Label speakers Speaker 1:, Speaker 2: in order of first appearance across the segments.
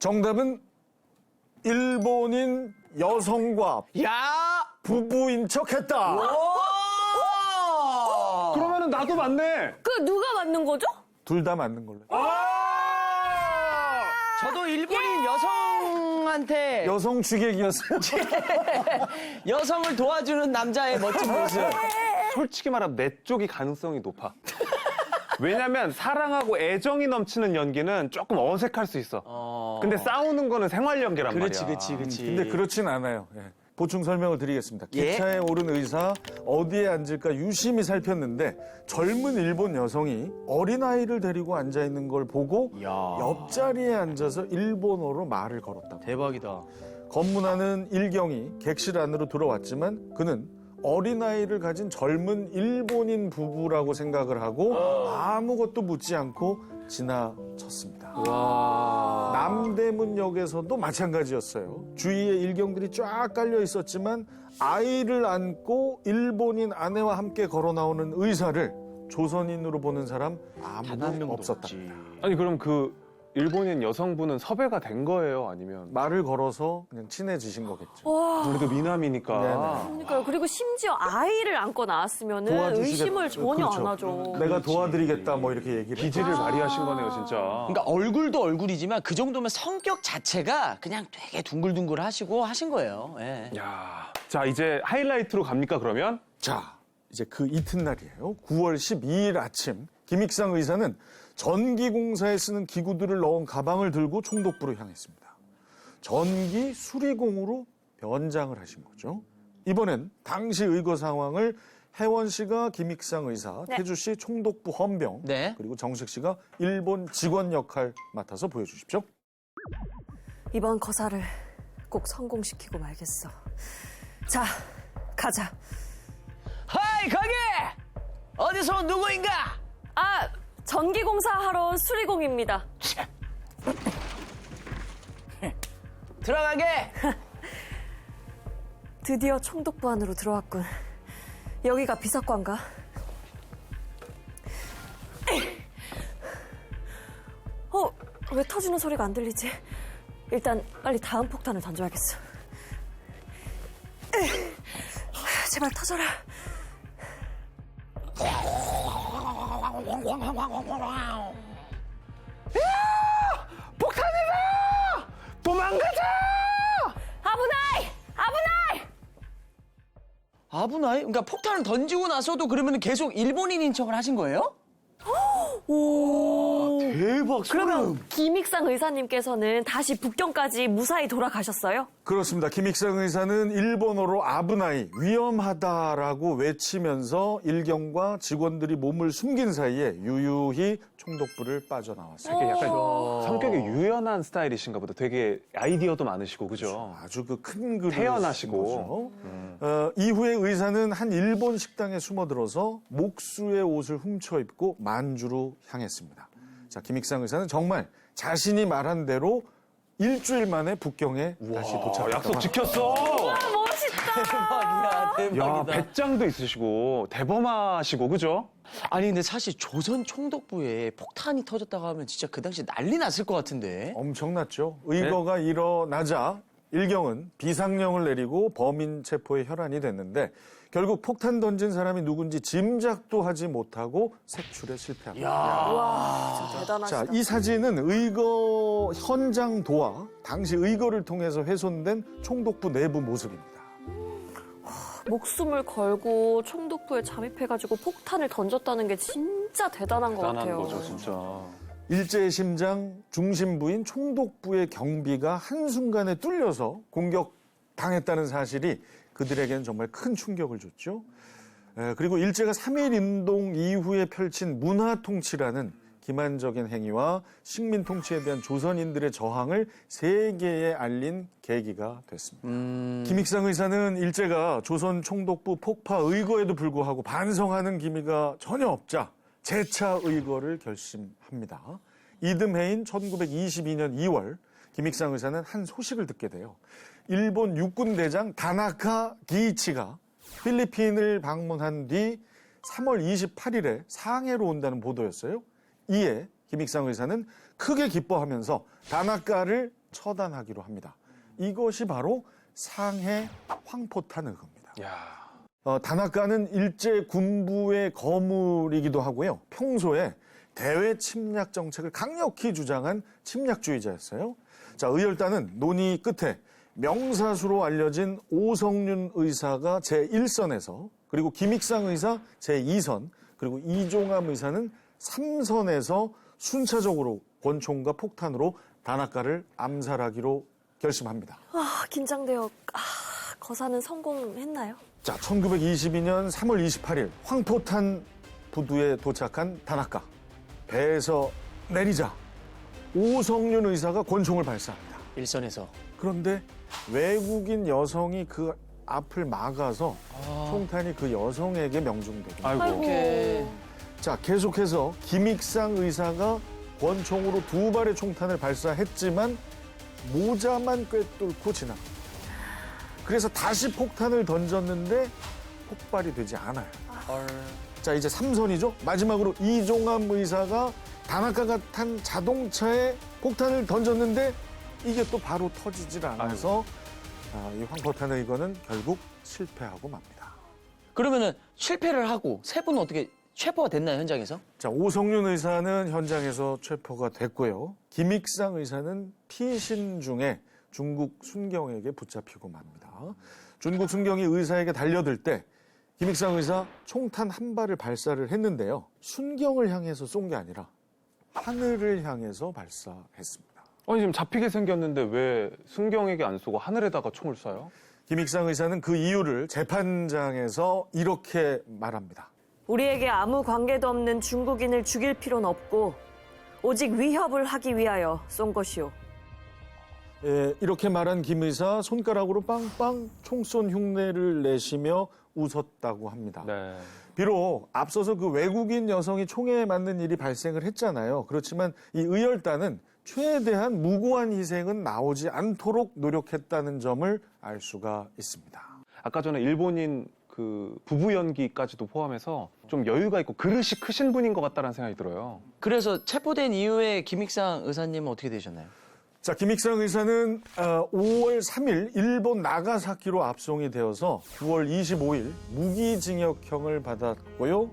Speaker 1: 정답은 일본인 여성과
Speaker 2: 야!
Speaker 1: 부부인 척했다.
Speaker 3: 그러면은 나도 맞네.
Speaker 4: 그 누가 맞는 거죠?
Speaker 1: 둘 다 맞는 걸로.
Speaker 2: 저도 일본인 여성한테
Speaker 1: 여성 주객이었어요.
Speaker 2: 여성을 도와주는 남자의 멋진 모습.
Speaker 3: 솔직히 말하면 내 쪽이 가능성이 높아. 왜냐면 사랑하고 애정이 넘치는 연기는 조금 어색할 수 있어. 근데 싸우는 거는 생활 연기란
Speaker 2: 그렇지,
Speaker 3: 말이야.
Speaker 2: 그렇지.
Speaker 1: 근데 그렇진 않아요. 예. 보충 설명을 드리겠습니다.
Speaker 2: 예.
Speaker 1: 기차에 오른 의사 어디에 앉을까 유심히 살폈는데 젊은 일본 여성이 어린아이를 데리고 앉아있는 걸 보고
Speaker 2: 야.
Speaker 1: 옆자리에 앉아서 일본어로 말을 걸었다고.
Speaker 2: 대박이다.
Speaker 1: 검문하는 일경이 객실 안으로 들어왔지만 그는 어린아이를 가진 젊은 일본인 부부라고 생각을 하고 아무것도 묻지 않고 지나쳤습니다. 남대문역에서도 마찬가지였어요. 주위에 일경들이 쫙 깔려 있었지만 아이를 안고 일본인 아내와 함께 걸어 나오는 의사를 조선인으로 보는 사람
Speaker 2: 단 한
Speaker 1: 아무도
Speaker 2: 명도
Speaker 1: 없었다.
Speaker 2: 없지.
Speaker 3: 아니 그럼 그 일본인 여성분은 섭외가 된 거예요? 아니면
Speaker 1: 말을 걸어서 그냥 친해지신 거겠죠.
Speaker 4: 와.
Speaker 3: 우리도 미남이니까.
Speaker 4: 그러니까요. 그리고 심지어 아이를 안고 나왔으면 의심을 전혀 안 하죠.
Speaker 1: 내가 도와드리겠다 뭐 이렇게 얘기를
Speaker 3: 기질을 발휘하신 거네요, 진짜.
Speaker 2: 그러니까 얼굴도 얼굴이지만 그 정도면 성격 자체가 그냥 되게 둥글둥글 하시고 하신 거예요. 예.
Speaker 3: 야, 자 이제 하이라이트로 갑니까 그러면?
Speaker 1: 자, 이제 그 이튿날이에요. 9월 12일 아침 김익상 의사는 전기공사에 쓰는 기구들을 넣은 가방을 들고 총독부로 향했습니다. 전기 수리공으로 변장을 하신 거죠. 이번엔 당시 의거 상황을 혜원 씨가 김익상 의사,
Speaker 4: 네.
Speaker 1: 태주 씨 총독부 헌병,
Speaker 2: 네.
Speaker 1: 그리고 정식 씨가 일본 직원 역할 맡아서 보여주십시오.
Speaker 4: 이번 거사를 꼭 성공시키고 말겠어. 자, 가자.
Speaker 2: 하이 거기! 어디서 온 누구인가?
Speaker 4: 아, 전기공사 하러 온 수리공입니다.
Speaker 2: 들어가게.
Speaker 4: 드디어 총독부 안으로 들어왔군. 여기가 비서관가? 왜 터지는 소리가 안 들리지? 일단 빨리 다음 폭탄을 던져야겠어. 제발 터져라.
Speaker 3: 폭탄이다! 도망가자!
Speaker 4: 아부나이! 아부나이!
Speaker 2: 아부나이? 그러니까 폭탄을 던지고 나서도 그러면 계속 일본인인 척을 하신 거예요?
Speaker 4: 오.
Speaker 2: 대박.
Speaker 4: 그러면 김익상 의사님께서는 다시 북경까지 무사히 돌아가셨어요?
Speaker 1: 그렇습니다. 김익상 의사는 일본어로 아브나이, 위험하다라고 외치면서 일경과 직원들이 몸을 숨긴 사이에 유유히 총독부를 빠져나왔어요.
Speaker 3: 되게 약간 성격이 유연한 스타일이신가 보다. 되게 아이디어도 많으시고, 그죠?
Speaker 1: 아주 그 큰 그릇
Speaker 3: 태연하시고.
Speaker 1: 이후에 의사는 한 일본 식당에 숨어들어서 목수의 옷을 훔쳐 입고 만주로 향했습니다. 자, 김익상 의사는 정말 자신이 말한 대로 일주일 만에 북경에 다시 도착했다.
Speaker 3: 약속 지켰어!
Speaker 4: 멋있다!
Speaker 2: 대박이야, 대박이다.
Speaker 3: 야, 배짱도 있으시고, 대범하시고, 그죠?
Speaker 2: 아니 근데 사실 조선 총독부에 폭탄이 터졌다고 하면 진짜 그 당시 난리 났을 것 같은데.
Speaker 1: 엄청났죠. 의거가 일어나자 일경은 비상령을 내리고 범인 체포에 혈안이 됐는데 결국 폭탄 던진 사람이 누군지 짐작도 하지 못하고 색출에 실패합니다.
Speaker 4: 와, 진짜 대단하시다.
Speaker 1: 자, 이 사진은 의거 현장 도와 당시 의거를 통해서 훼손된 총독부 내부 모습입니다.
Speaker 4: 목숨을 걸고 총독부에 잠입해가지고 폭탄을 던졌다는 게 진짜 대단한 것
Speaker 3: 대단한
Speaker 4: 같아요.
Speaker 3: 거죠, 진짜.
Speaker 1: 일제의 심장 중심부인 총독부의 경비가 한순간에 뚫려서 공격당했다는 사실이 그들에게는 정말 큰 충격을 줬죠. 그리고 일제가 3.1 운동 이후에 펼친 문화통치라는 기만적인 행위와 식민 통치에 대한 조선인들의 저항을 세계에 알린 계기가 됐습니다. 김익상 의사는 일제가 조선 총독부 폭파 의거에도 불구하고 반성하는 기미가 전혀 없자 재차 의거를 결심합니다. 이듬해인 1922년 2월 김익상 의사는 한 소식을 듣게 돼요. 일본 육군 대장 다나카 기이치가 필리핀을 방문한 뒤 3월 28일에 상해로 온다는 보도였어요. 이에 김익상 의사는 크게 기뻐하면서 다나카를 처단하기로 합니다. 이것이 바로 상해 황포탄 의거입니다.
Speaker 3: 야.
Speaker 1: 다나카는 일제 군부의 거물이기도 하고요. 평소에 대외 침략 정책을 강력히 주장한 침략주의자였어요. 자, 의열단은 논의 끝에 명사수로 알려진 오성윤 의사가 제1선에서 그리고 김익상 의사 제2선 그리고 이종암 의사는 3선에서 순차적으로 권총과 폭탄으로 다나카를 암살하기로 결심합니다.
Speaker 4: 아, 긴장돼요. 아, 거사는 성공했나요?
Speaker 1: 자, 1922년 3월 28일 황포탄 부두에 도착한 다나카. 배에서 내리자 오성윤 의사가 권총을 발사합니다.
Speaker 2: 일선에서.
Speaker 1: 그런데 외국인 여성이 그 앞을 막아서 총탄이 그 여성에게 명중됩니다.
Speaker 3: 아이고.
Speaker 2: 이렇게.
Speaker 1: 자, 계속해서 김익상 의사가 권총으로 2발의 총탄을 발사했지만 모자만 꿰뚫고 지나갑니다. 그래서 다시 폭탄을 던졌는데 폭발이 되지 않아요. 자, 이제 3선이죠. 마지막으로 이종암 의사가 다나카가 탄 자동차에 폭탄을 던졌는데 이게 또 바로 터지질 않아서 이 황포탄의 이거는 결국 실패하고 맙니다.
Speaker 2: 그러면은 실패를 하고 세 분은 어떻게 체포가 됐나요, 현장에서?
Speaker 1: 자, 오성윤 의사는 현장에서 체포가 됐고요. 김익상 의사는 피신 중에 중국 순경에게 붙잡히고 맙니다. 중국 순경이 의사에게 달려들 때 김익상 의사 총탄 한 발을 발사를 했는데요. 순경을 향해서 쏜 게 아니라 하늘을 향해서 발사했습니다.
Speaker 3: 아니 지금 잡히게 생겼는데 왜 순경에게 안 쏘고 하늘에다가 총을 쏴요?
Speaker 1: 김익상 의사는 그 이유를 재판장에서 이렇게 말합니다.
Speaker 4: 우리에게 아무 관계도 없는 중국인을 죽일 필요는 없고 오직 위협을 하기 위하여 쏜 것이오.
Speaker 1: 예, 이렇게 말한 김 의사 손가락으로 빵빵 총쏜 흉내를 내시며 웃었다고 합니다.
Speaker 3: 네.
Speaker 1: 비록 앞서서 그 외국인 여성이 총에 맞는 일이 발생을 했잖아요. 그렇지만 이 의열단은 최대한 무고한 희생은 나오지 않도록 노력했다는 점을 알 수가 있습니다.
Speaker 3: 아까 전에 일본인 그 부부 연기까지도 포함해서 좀 여유가 있고 그릇이 크신 분인 것 같다는 생각이 들어요.
Speaker 2: 그래서 체포된 이후에 김익상 의사님은 어떻게 되셨나요?
Speaker 1: 자, 김익상 의사는 5월 3일 일본 나가사키로 압송이 되어서 9월 25일 무기징역형을 받았고요.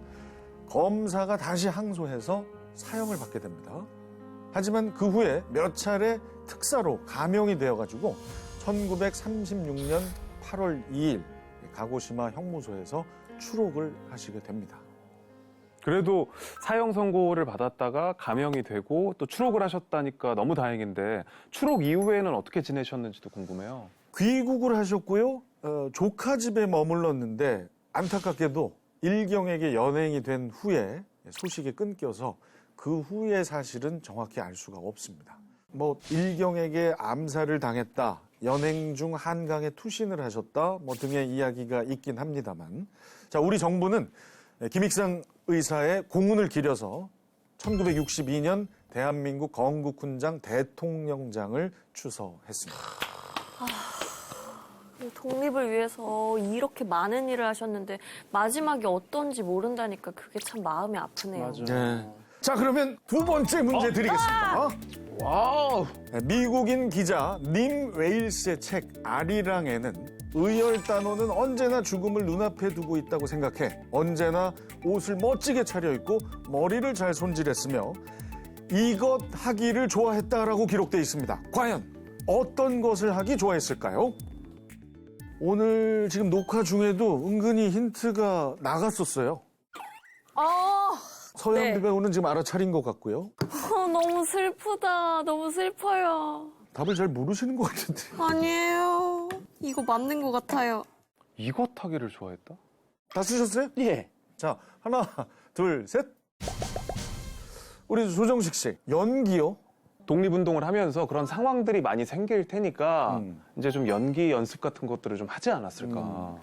Speaker 1: 검사가 다시 항소해서 사형을 받게 됩니다. 하지만 그 후에 몇 차례 특사로 감형이 되어가지고 1936년 8월 2일 가고시마 형무소에서 추록을 하시게 됩니다.
Speaker 3: 그래도 사형 선고를 받았다가 감형이 되고 또 추록을 하셨다니까 너무 다행인데 추록 이후에는 어떻게 지내셨는지도 궁금해요.
Speaker 1: 귀국을 하셨고요. 조카 집에 머물렀는데 안타깝게도 일경에게 연행이 된 후에 소식이 끊겨서 그 후의 사실은 정확히 알 수가 없습니다. 뭐 일경에게 암살을 당했다, 연행 중 한강에 투신을 하셨다, 뭐 등의 이야기가 있긴 합니다만, 자, 우리 정부는 김익상 의사의 공운을 기려서 1962년 대한민국 건국훈장 대통령장을 추서했습니다.
Speaker 4: 독립을 위해서 이렇게 많은 일을 하셨는데 마지막이 어떤지 모른다니까 그게 참 마음이 아프네요.
Speaker 1: 네. 자, 그러면 두 번째 문제 드리겠습니다.
Speaker 2: 와우.
Speaker 1: 미국인 기자 님 웨일스의 책 아리랑에는 의열단원은 언제나 죽음을 눈앞에 두고 있다고 생각해 언제나 옷을 멋지게 차려입고 머리를 잘 손질했으며 이것 하기를 좋아했다라고 기록되어 있습니다. 과연 어떤 것을 하기 좋아했을까요? 오늘 지금 녹화 중에도 은근히 힌트가 나갔었어요. 서현비
Speaker 4: 네.
Speaker 1: 배우는 지금 알아차린 것 같고요.
Speaker 4: 너무 슬프다. 너무 슬퍼요.
Speaker 1: 답을 잘 모르시는 것 같은데.
Speaker 4: 아니에요. 이거 맞는 것 같아요.
Speaker 3: 이것 하기를 좋아했다?
Speaker 1: 다 쓰셨어요?
Speaker 2: 예.
Speaker 1: 자, 하나, 둘, 셋. 우리 조정식 씨, 연기요?
Speaker 3: 독립운동을 하면서 그런 상황들이 많이 생길 테니까 이제 좀 연기 연습 같은 것들을 좀 하지 않았을까.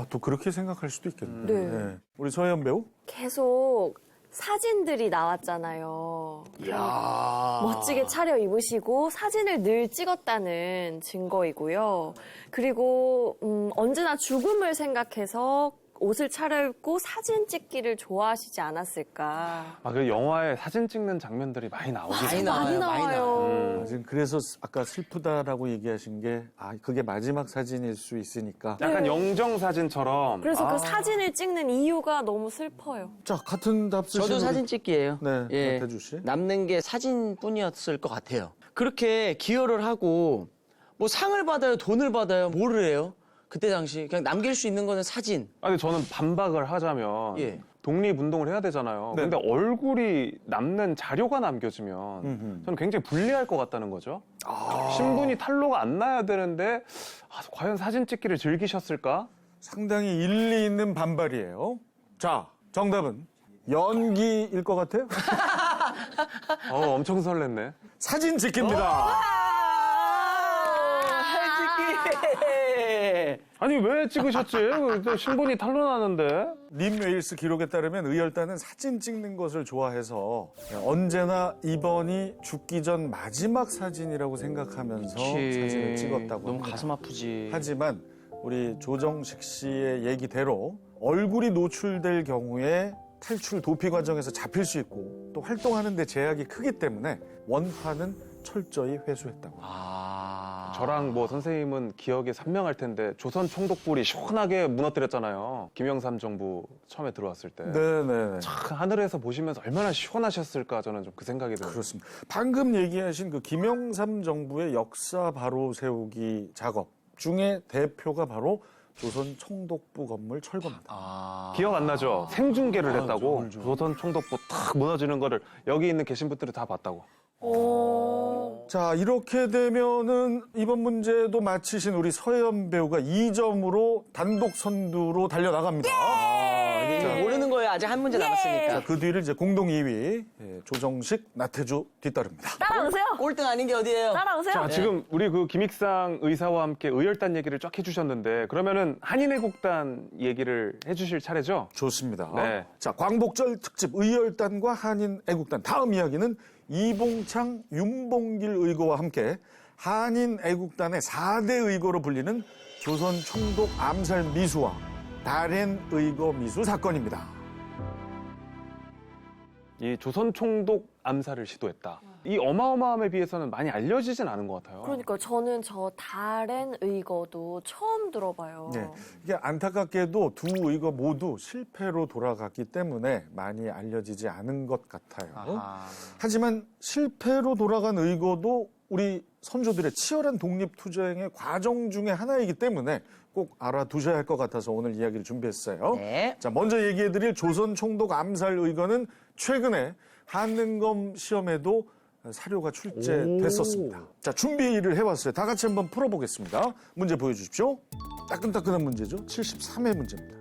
Speaker 1: 또 그렇게 생각할 수도 있겠네.
Speaker 4: 네.
Speaker 1: 우리 서현 배우?
Speaker 4: 계속 사진들이 나왔잖아요.
Speaker 2: 이야.
Speaker 4: 멋지게 차려 입으시고 사진을 늘 찍었다는 증거이고요. 그리고 언제나 죽음을 생각해서 옷을 차려입고 사진 찍기를 좋아하시지 않았을까.
Speaker 3: 아, 그 영화에 사진 찍는 장면들이 많이 나오긴
Speaker 4: 많이 나와요.
Speaker 1: 지금 그래서 아까 슬프다라고 얘기하신 게 그게 마지막 사진일 수 있으니까.
Speaker 3: 약간 영정 사진처럼.
Speaker 4: 그래서
Speaker 3: 아,
Speaker 4: 그 사진을 찍는 이유가 너무 슬퍼요.
Speaker 1: 자, 같은 답 쓰신
Speaker 2: 저도
Speaker 1: 우리-
Speaker 2: 사진 찍기예요.
Speaker 1: 네,
Speaker 2: 예.
Speaker 1: 나태주 씨.
Speaker 2: 남는 게 사진뿐이었을 것 같아요. 그렇게 기여를 하고 뭐 상을 받아요, 돈을 받아요, 뭐를 해요? 그때 당시 그냥 남길 수 있는 거는 사진.
Speaker 3: 아니, 저는 반박을 하자면
Speaker 2: 예.
Speaker 3: 독립운동을 해야 되잖아요.
Speaker 1: 네.
Speaker 3: 근데 얼굴이 남는 자료가 남겨지면 저는 굉장히 불리할 것 같다는 거죠. 신분이 탄로가 안 나야 되는데 과연 사진 찍기를 즐기셨을까?
Speaker 1: 상당히 일리 있는 반발이에요. 자, 정답은 연기일 것 같아요?
Speaker 3: 엄청 설렜네.
Speaker 1: 사진 찍기입니다.
Speaker 3: 아니, 왜 찍으셨지? 또 신분이 탄로나는데.
Speaker 1: 림 웨일스 기록에 따르면 의열단은 사진 찍는 것을 좋아해서 언제나 이번이 죽기 전 마지막 사진이라고 생각하면서 사진을 찍었다고
Speaker 2: 너무
Speaker 1: 합니다.
Speaker 2: 가슴 아프지.
Speaker 1: 하지만 우리 조정식 씨의 얘기대로 얼굴이 노출될 경우에 탈출 도피 과정에서 잡힐 수 있고 또 활동하는 데 제약이 크기 때문에 원판은 철저히 회수했다고.
Speaker 3: 저랑 뭐 선생님은 기억에 선명할 텐데 조선 총독부리 시원하게 무너뜨렸잖아요. 김영삼 정부 처음에 들어왔을 때.
Speaker 1: 네네.
Speaker 3: 참 하늘에서 보시면서 얼마나 시원하셨을까 저는 좀 그 생각이 들어요.
Speaker 1: 그렇습니다. 방금 얘기하신 그 김영삼 정부의 역사 바로 세우기 작업 중에 대표가 바로 조선 총독부 건물 철거입니다.
Speaker 3: 기억 안 나죠? 생중계를 했다고.
Speaker 1: 알죠.
Speaker 3: 조선 총독부 탁 무너지는 거를 여기 있는 계신 분들이 다 봤다고.
Speaker 1: 자, 이렇게 되면은 이번 문제도 마치신 우리 서혜연 배우가 2점으로 단독 선두로 달려나갑니다.
Speaker 2: 이제 모르는 거예요. 아직 한 문제 남았으니까.
Speaker 1: 자, 그 뒤를 이제 공동 2위 조정식, 나태주 뒤따릅니다.
Speaker 4: 따라오세요.
Speaker 2: 꼴등 아닌 게 어디예요?
Speaker 4: 따라오세요.
Speaker 3: 자, 지금 우리 그 김익상 의사와 함께 의열단 얘기를 쫙 해주셨는데 그러면은 한인애국단 얘기를 해주실 차례죠?
Speaker 1: 좋습니다.
Speaker 3: 네.
Speaker 1: 자, 광복절 특집 의열단과 한인 애국단. 다음 이야기는 이봉창, 윤봉길 의거와 함께 한인 애국단의 4대 의거로 불리는 조선 총독 암살 미수와 다롄 의거 미수 사건입니다.
Speaker 3: 이 조선 총독 암살을 시도했다. 이 어마어마함에 비해서는 많이 알려지진 않은 것 같아요.
Speaker 4: 그러니까 저는 저 다롄 의거도 처음 들어봐요.
Speaker 1: 네. 이게 안타깝게도 두 의거 모두 실패로 돌아갔기 때문에 많이 알려지지 않은 것 같아요. 하지만 실패로 돌아간 의거도 우리 선조들의 치열한 독립투쟁의 과정 중에 하나이기 때문에 꼭 알아두셔야 할 것 같아서 오늘 이야기를 준비했어요.
Speaker 2: 네.
Speaker 1: 자, 먼저 얘기해드릴 조선 총독 암살 의거는 최근에 한능검 시험에도 사료가 출제됐었습니다. 자, 준비를 해왔어요. 다 같이 한번 풀어보겠습니다. 문제 보여주십시오. 따끈따끈한 문제죠. 73회 문제입니다.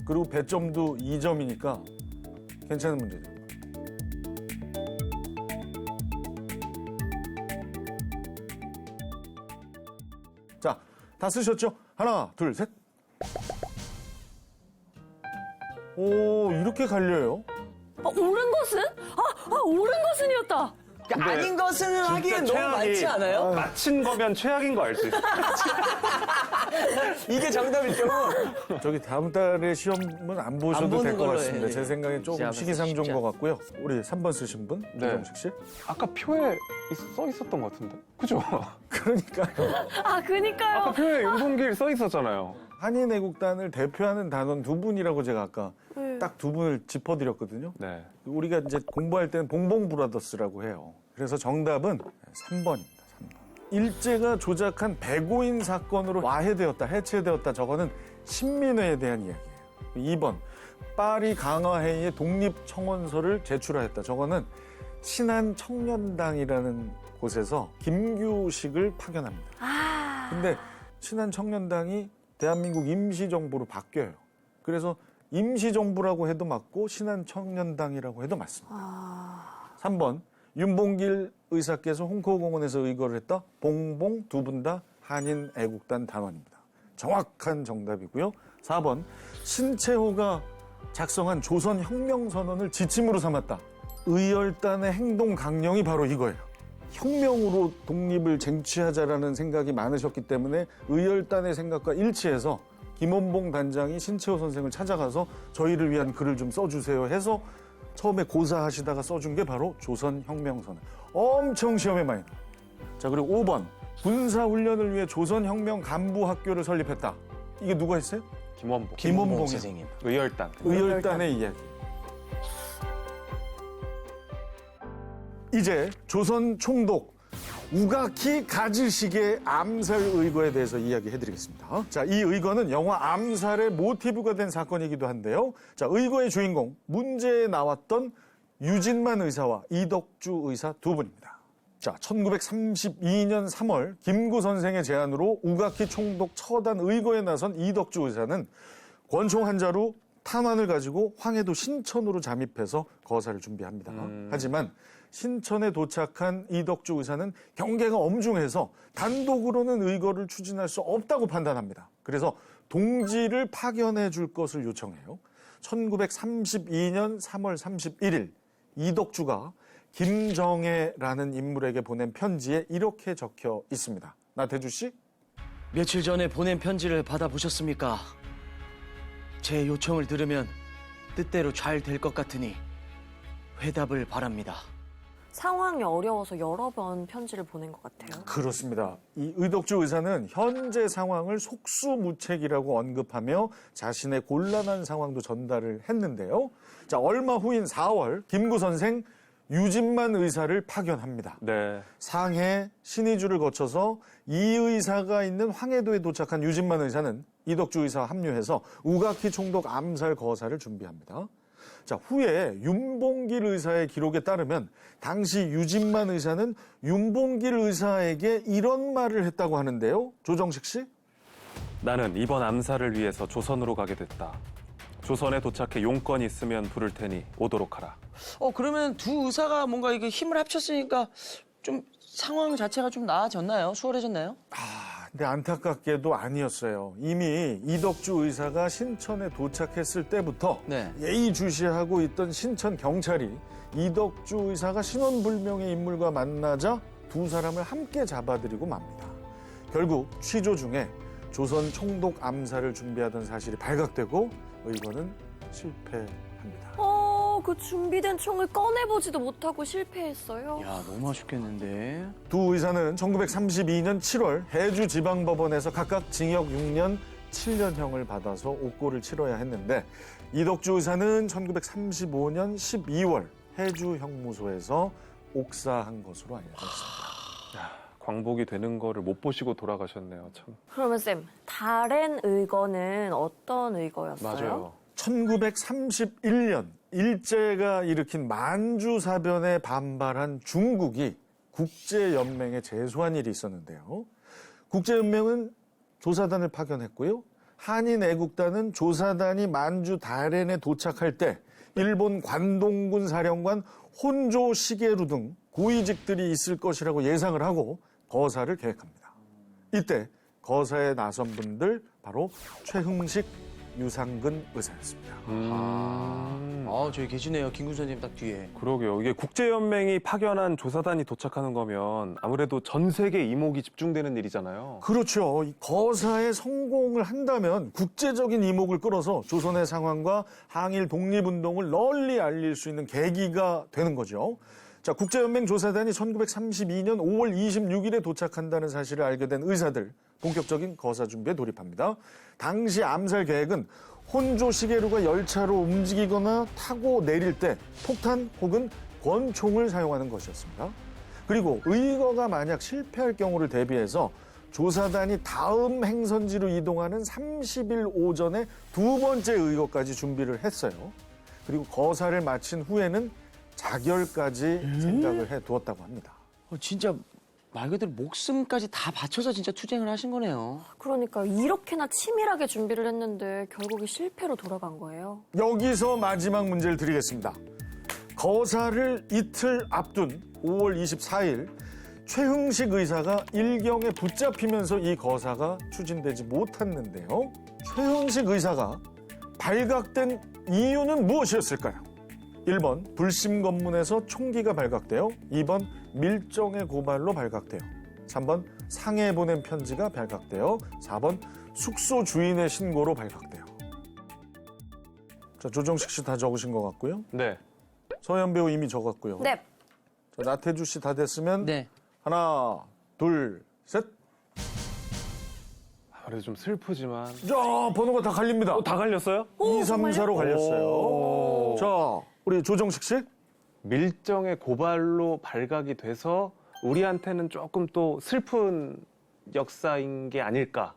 Speaker 1: 그리고 배점도 2점이니까 괜찮은 문제죠. 자, 다 쓰셨죠? 하나, 둘, 셋. 오, 이렇게 갈려요.
Speaker 4: 옳은 것은? 옳은 것은이었다.
Speaker 2: 그러니까 아닌 것은 하기엔 너무 많지 않아요?
Speaker 3: 맞힌 거면 최악인 거 알 수 있어.
Speaker 2: 이게 정답일 경우.
Speaker 1: 저기 다음 달에 시험은 안 보셔도
Speaker 2: 보는
Speaker 1: 될 것
Speaker 2: 걸로
Speaker 1: 같습니다.
Speaker 2: 해.
Speaker 1: 제 생각엔 조금
Speaker 2: 제가
Speaker 1: 시기상조인
Speaker 2: 쉽지
Speaker 1: 것 같고요. 우리 3번 쓰신 분,
Speaker 3: 네.
Speaker 1: 조정식 씨.
Speaker 3: 아까 표에 써 있었던 것 같은데. 그죠?
Speaker 1: 그러니까요.
Speaker 4: 그니까요.
Speaker 3: 아까 표에 윤봉길 써 있었잖아요.
Speaker 1: 한인애국단을 대표하는 단원 두 분이라고 제가 아까 딱 두 분을 짚어드렸거든요.
Speaker 3: 네.
Speaker 1: 우리가 이제 공부할 때는 봉봉 브라더스라고 해요. 그래서 정답은 3번입니다. 3번. 일제가 조작한 백오인 사건으로 와해되었다, 해체되었다. 저거는 신민회에 대한 이야기예요. 2번. 파리 강화회의에 독립청원서를 제출하였다. 저거는 신한청년당이라는 곳에서 김규식을 파견합니다. 근데 신한청년당이 대한민국 임시정부로 바뀌어요. 그래서 임시정부라고 해도 맞고 신한청년당이라고 해도 맞습니다. 3번. 윤봉길 의사께서 홍코공원에서 의거를 했다. 봉봉 두 분 다 한인애국단 단원입니다. 정확한 정답이고요. 4번. 신채호가 작성한 조선혁명선언을 지침으로 삼았다. 의열단의 행동 강령이 바로 이거예요. 혁명으로 독립을 쟁취하자라는 생각이 많으셨기 때문에 의열단의 생각과 일치해서 김원봉 단장이 신채호 선생을 찾아가서 저희를 위한 글을 좀 써주세요 해서 처음에 고사하시다가 써준 게 바로 조선혁명선언. 엄청 시험에 많이 나와요. 자, 그리고 5번. 군사훈련을 위해 조선혁명 간부학교를 설립했다. 이게 누가 했어요?
Speaker 3: 김원봉.
Speaker 1: 김원봉
Speaker 2: 선생님.
Speaker 3: 의열단.
Speaker 1: 의열단의 이야기. 이제 조선 총독 우가키 가즈식의 암살 의거에 대해서 이야기해드리겠습니다. 자, 이 의거는 영화 암살의 모티브가 된 사건이기도 한데요. 자, 의거의 주인공 문제에 나왔던 유진만 의사와 이덕주 의사 두 분입니다. 자, 1932년 3월 김구 선생의 제안으로 우가키 총독 처단 의거에 나선 이덕주 의사는 권총 한 자루 탄환을 가지고 황해도 신천으로 잠입해서 거사를 준비합니다. 하지만 신천에 도착한 이덕주 의사는 경계가 엄중해서 단독으로는 의거를 추진할 수 없다고 판단합니다. 그래서 동지를 파견해 줄 것을 요청해요. 1932년 3월 31일 이덕주가 김정애라는 인물에게 보낸 편지에 이렇게 적혀 있습니다. 나태주 씨?
Speaker 2: 며칠 전에 보낸 편지를 받아보셨습니까? 제 요청을 들으면 뜻대로 잘 될 것 같으니 회답을 바랍니다.
Speaker 4: 상황이 어려워서 여러 번 편지를 보낸 것 같아요.
Speaker 1: 그렇습니다. 이 의덕주 의사는 현재 상황을 속수무책이라고 언급하며 자신의 곤란한 상황도 전달을 했는데요. 자, 얼마 후인 4월 김구 선생 유진만 의사를 파견합니다.
Speaker 3: 네.
Speaker 1: 상해 신의주를 거쳐서 이 의사가 있는 황해도에 도착한 유진만 의사는 이덕주 의사와 합류해서 우가키 총독 암살 거사를 준비합니다. 자, 후에 윤봉길 의사의 기록에 따르면 당시 유진만 의사는 윤봉길 의사에게 이런 말을 했다고 하는데요. 조정식 씨?
Speaker 3: 나는 이번 암살을 위해서 조선으로 가게 됐다. 조선에 도착해 용건이 있으면 부를 테니 오도록 하라.
Speaker 2: 그러면 두 의사가 뭔가 이게 힘을 합쳤으니까 좀 상황 자체가 좀 나아졌나요? 수월해졌나요?
Speaker 1: 근데 안타깝게도 아니었어요. 이미 이덕주 의사가 신천에 도착했을 때부터
Speaker 2: 네.
Speaker 1: 예의주시하고 있던 신천 경찰이 이덕주 의사가 신원불명의 인물과 만나자 두 사람을 함께 잡아들이고 맙니다. 결국 취조 중에 조선 총독 암살을 준비하던 사실이 발각되고 의거는 실패합니다.
Speaker 4: 그 준비된 총을 꺼내보지도 못하고 실패했어요.
Speaker 2: 야, 너무 아쉽겠는데.
Speaker 1: 두 의사는 1932년 7월 해주지방법원에서 각각 징역 6년, 7년형을 받아서 옥고를 치러야 했는데 이덕주 의사는 1935년 12월 해주형무소에서 옥사한 것으로 알려졌습니다.
Speaker 3: 광복이 되는 거를 못 보시고 돌아가셨네요. 참.
Speaker 4: 그러면 쌤, 다른 의거는 어떤 의거였어요?
Speaker 3: 맞아요.
Speaker 1: 1931년 일제가 일으킨 만주사변에 반발한 중국이 국제연맹에 제소한 일이 있었는데요. 국제연맹은 조사단을 파견했고요. 한인 애국단은 조사단이 만주 다롄에 도착할 때 일본 관동군 사령관 혼조 시게루 등 고위직들이 있을 것이라고 예상을 하고 거사를 계획합니다. 이때 거사에 나선 분들 바로 최흥식, 유상근 의사였습니다.
Speaker 2: 저기 계시네요. 김군 선생님 딱 뒤에.
Speaker 3: 그러게요. 이게 국제연맹이 파견한 조사단이 도착하는 거면 아무래도 전 세계 이목이 집중되는 일이잖아요.
Speaker 1: 그렇죠. 이 거사에 성공을 한다면 국제적인 이목을 끌어서 조선의 상황과 항일 독립운동을 널리 알릴 수 있는 계기가 되는 거죠. 자, 국제연맹 조사단이 1932년 5월 26일에 도착한다는 사실을 알게 된 의사들 본격적인 거사 준비에 돌입합니다. 당시 암살 계획은 혼조 시게루가 열차로 움직이거나 타고 내릴 때 폭탄 혹은 권총을 사용하는 것이었습니다. 그리고 의거가 만약 실패할 경우를 대비해서 조사단이 다음 행선지로 이동하는 30일 오전에 두 번째 의거까지 준비를 했어요. 그리고 거사를 마친 후에는 자결까지 생각을 해두었다고 합니다.
Speaker 2: 진짜 말 그대로 목숨까지 다 바쳐서 진짜 투쟁을 하신 거네요.
Speaker 4: 그러니까 이렇게나 치밀하게 준비를 했는데 결국에 실패로 돌아간 거예요.
Speaker 1: 여기서 마지막 문제를 드리겠습니다. 거사를 이틀 앞둔 5월 24일 최흥식 의사가 일경에 붙잡히면서 이 거사가 추진되지 못했는데요. 최흥식 의사가 발각된 이유는 무엇이었을까요? 1번 불심 검문에서 총기가 발각되어 2번 밀정의 고발로 발각되어 3번 상해에 보낸 편지가 발각돼요. 4번 숙소 주인의 신고로 발각돼요. 자, 조정식 씨 다 적으신 것 같고요.
Speaker 3: 네.
Speaker 1: 서현 배우 이미 적었고요.
Speaker 4: 네.
Speaker 1: 자, 나태주 씨 다 됐으면
Speaker 2: 네.
Speaker 1: 하나, 둘, 셋.
Speaker 3: 그래도 좀 슬프지만.
Speaker 1: 자, 번호가 다 갈립니다.
Speaker 3: 다 갈렸어요?
Speaker 1: 2, 3, 4로 갈렸어요.
Speaker 3: 오.
Speaker 1: 자, 우리 조정식 씨.
Speaker 3: 밀정의 고발로 발각이 돼서 우리한테는 조금 또 슬픈 역사인 게 아닐까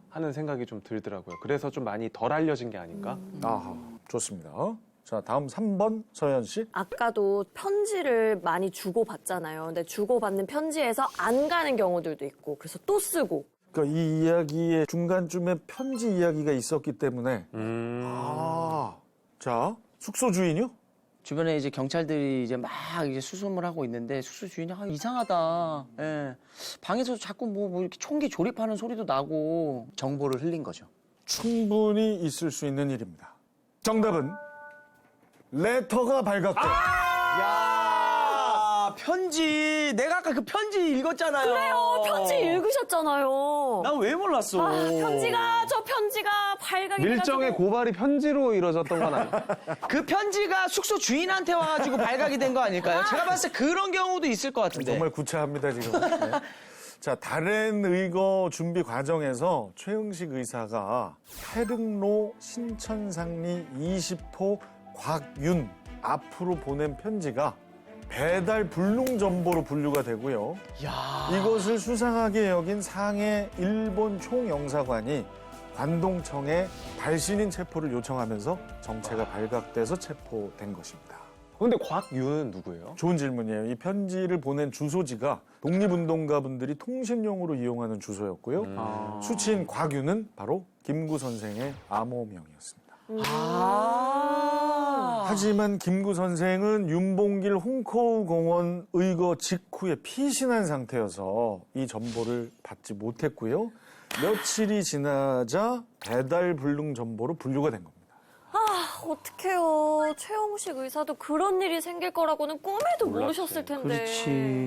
Speaker 3: 하는 생각이 좀 들더라고요. 그래서 좀 많이 덜 알려진 게 아닌가?
Speaker 1: 아하, 좋습니다. 자, 다음 3번 서현 씨.
Speaker 4: 아까도 편지를 많이 주고받잖아요. 근데 주고받는 편지에서 안 가는 경우들도 있고 그래서 또 쓰고.
Speaker 1: 그러니까 이 이야기의 중간쯤에 편지 이야기가 있었기 때문에 자, 숙소 주인이요?
Speaker 2: 주변에 이제 경찰들이 이제 막 이제 수소문 하고 있는데 숙소 주인이 이상하다. 예. 방에서 자꾸 뭐 이렇게 총기 조립하는 소리도 나고 정보를 흘린 거죠.
Speaker 1: 충분히 있을 수 있는 일입니다. 정답은 레터가 발각돼.
Speaker 2: 야, 편지. 내가 아까 그 편지 읽었잖아요.
Speaker 4: 그래요. 편지 읽으셨잖아요.
Speaker 2: 난 왜 몰랐어?
Speaker 4: 저 편지가 발각이
Speaker 3: 밀정의
Speaker 4: 돼가지고.
Speaker 3: 고발이 편지로 이루어졌던 건 아니에요?
Speaker 2: 그 편지가 숙소 주인한테 와가지고 발각이 된 거 아닐까요? 제가 봤을 때 그런 경우도 있을 것 같은데.
Speaker 1: 정말 구차합니다, 지금. 네. 자, 다른 의거 준비 과정에서 최응식 의사가 태릉로 신천상리 20호 곽윤 앞으로 보낸 편지가 배달 불능 정보로 분류가 되고요.
Speaker 2: 야.
Speaker 1: 이것을 수상하게 여긴 상해 일본 총영사관이 관동청에 발신인 체포를 요청하면서 정체가 발각돼서 체포된 것입니다.
Speaker 3: 근데 곽윤은 누구예요?
Speaker 1: 좋은 질문이에요. 이 편지를 보낸 주소지가 독립운동가분들이 통신용으로 이용하는 주소였고요. 수치인 곽윤은 바로 김구 선생의 암호명이었습니다. 하지만 김구 선생은 윤봉길 홍커우 공원 의거 직후에 피신한 상태여서 이 정보를 받지 못했고요. 며칠이 지나자 배달 불능 정보로 분류가 된 겁니다.
Speaker 4: 어떡해요. 최홍식 의사도 그런 일이 생길 거라고는 꿈에도 모르셨을 텐데.
Speaker 2: 그렇지.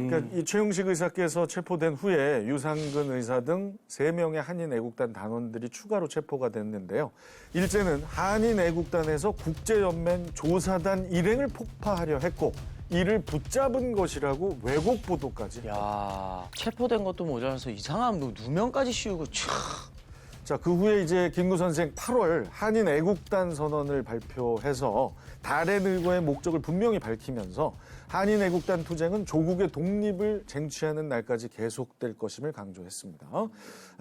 Speaker 1: 그러니까 이 최용식 의사께서 체포된 후에 유상근 의사 등 3명의 한인 애국단 단원들이 추가로 체포가 됐는데요. 일제는 한인 애국단에서 국제연맹 조사단 일행을 폭파하려 했고 이를 붙잡은 것이라고 왜곡 보도까지.
Speaker 2: 야, 체포된 것도 모자라서 이상한 뭐 누명까지 씌우고 참.
Speaker 1: 자, 그 후에 이제 김구 선생 8월 한인 애국단 선언을 발표해서 다른 의거의 목적을 분명히 밝히면서 한인 애국단 투쟁은 조국의 독립을 쟁취하는 날까지 계속될 것임을 강조했습니다.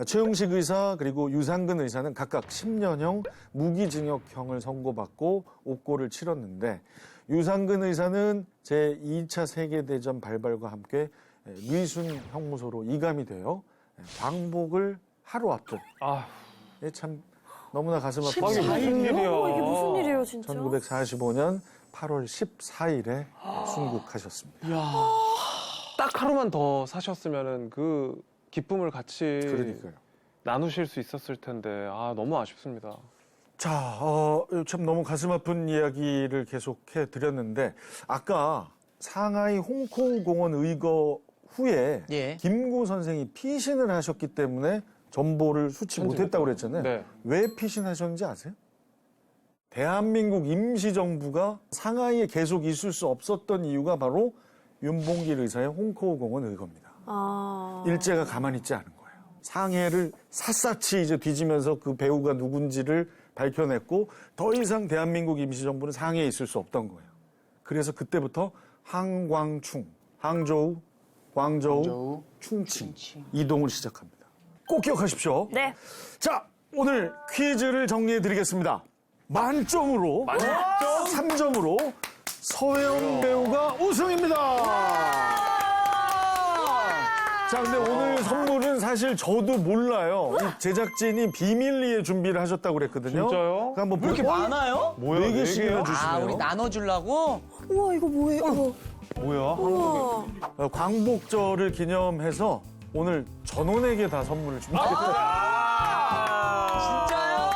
Speaker 1: 최용식 의사 그리고 유상근 의사는 각각 10년형 무기징역형을 선고받고 옥고를 치렀는데 유상근 의사는 제2차 세계대전 발발과 함께 미순 형무소로 이감이 되어 광복을 하루 앞둔. 참 너무나 가슴 아픈
Speaker 3: 이게 무슨 일이야?
Speaker 4: 이게 무슨 일이에요, 진짜?
Speaker 1: 1945년 8월 14일에 순국하셨습니다.
Speaker 3: 딱 하루만 더 사셨으면은 그 기쁨을 같이
Speaker 1: 그러니까요.
Speaker 3: 나누실 수 있었을 텐데 너무 아쉽습니다.
Speaker 1: 자, 참 너무 가슴 아픈 이야기를 계속해 드렸는데 아까 상하이 홍콩 공원 의거 후에
Speaker 2: 예.
Speaker 1: 김구 선생이 피신을 하셨기 때문에 정보를 수치 못했다고 그랬잖아요.
Speaker 3: 네.
Speaker 1: 왜 피신하셨는지 아세요? 대한민국 임시정부가 상하이에 계속 있을 수 없었던 이유가 바로 윤봉길 의사의 홍콩 공원 의거입니다. 일제가 가만히 있지 않은 거예요. 상해를 샅샅이 이제 뒤지면서 그 배우가 누군지를 밝혀냈고 더 이상 대한민국 임시정부는 상해에 있을 수 없던 거예요. 그래서 그때부터 항광충, 항저우, 광저우, 충칭 이동을 시작합니다. 꼭 기억하십시오.
Speaker 4: 네.
Speaker 1: 자, 오늘 퀴즈를 정리해 드리겠습니다. 만점으로 3점으로 서영 배우가 우승입니다. 자, 근데 오늘 선물은 사실 저도 몰라요. 이 제작진이 비밀리에 준비를 하셨다고 그랬거든요.
Speaker 3: 진짜요?
Speaker 1: 그러니까 한번
Speaker 2: 왜 이렇게
Speaker 1: 볼까요?
Speaker 2: 많아요?
Speaker 3: 뭐야?
Speaker 1: 네 개씩이나
Speaker 3: 네 개요?
Speaker 1: 주시네요.
Speaker 2: 우리 나눠주려고?
Speaker 4: 우와, 이거 뭐예요? 이거.
Speaker 3: 뭐야?
Speaker 4: 우와.
Speaker 1: 광복절을 기념해서 오늘 전원에게 다 선물을 준비했어요.
Speaker 2: 진짜요?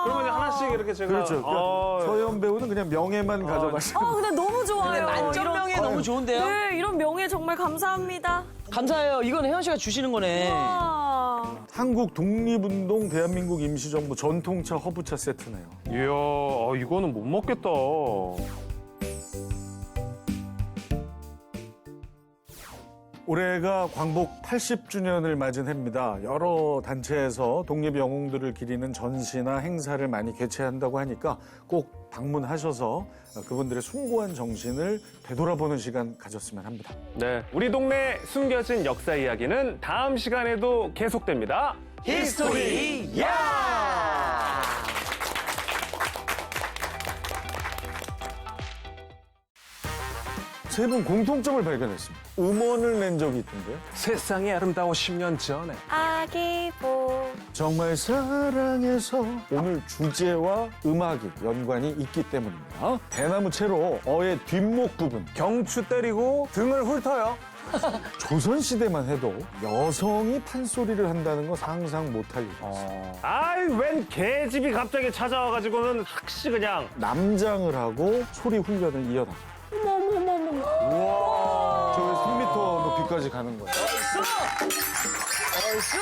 Speaker 3: 그러면 하나씩 이렇게 제가
Speaker 1: 그렇죠. 그러니까 서현 배우는 그냥 명예만 가져가시고.
Speaker 4: 근데 너무 좋아요.
Speaker 2: 근데 만점명에
Speaker 4: 이런-
Speaker 2: 너무 좋은데요?
Speaker 4: 네, 이런 명예 정말 감사합니다.
Speaker 2: 감사해요. 이건 혜연 씨가 주시는 거네.
Speaker 4: 와.
Speaker 1: 한국 독립운동 대한민국 임시정부 전통차 허브차 세트네요.
Speaker 3: 이야, 이거는 못 먹겠다.
Speaker 1: 올해가 광복 80주년을 맞은 해입니다. 여러 단체에서 독립 영웅들을 기리는 전시나 행사를 많이 개최한다고 하니까 꼭 방문하셔서 그분들의 숭고한 정신을 되돌아보는 시간 가졌으면 합니다.
Speaker 3: 네, 우리 동네 숨겨진 역사 이야기는 다음 시간에도 계속됩니다.
Speaker 2: 히스토리 야!
Speaker 1: 세 분 공통점을 발견했습니다. 음원을 낸 적이 있던데요.
Speaker 3: 세상이 아름다워 10년 전에.
Speaker 4: 아기보.
Speaker 1: 정말 사랑해서 오늘 주제와 음악이 연관이 있기 때문입니다. 대나무 채로 어의 뒷목 부분.
Speaker 3: 경추 때리고 등을 훑어요.
Speaker 1: 조선시대만 해도 여성이 판소리를 한다는 거 상상 못할 일이었어요.
Speaker 3: 아이, 웬 개집이 갑자기 찾아와가지고는 확시 그냥.
Speaker 1: 남장을 하고 소리 훈련을 이어나가요.
Speaker 3: 우와.
Speaker 1: 저 3m 높이까지 가는 거예요.
Speaker 2: 얼쑤!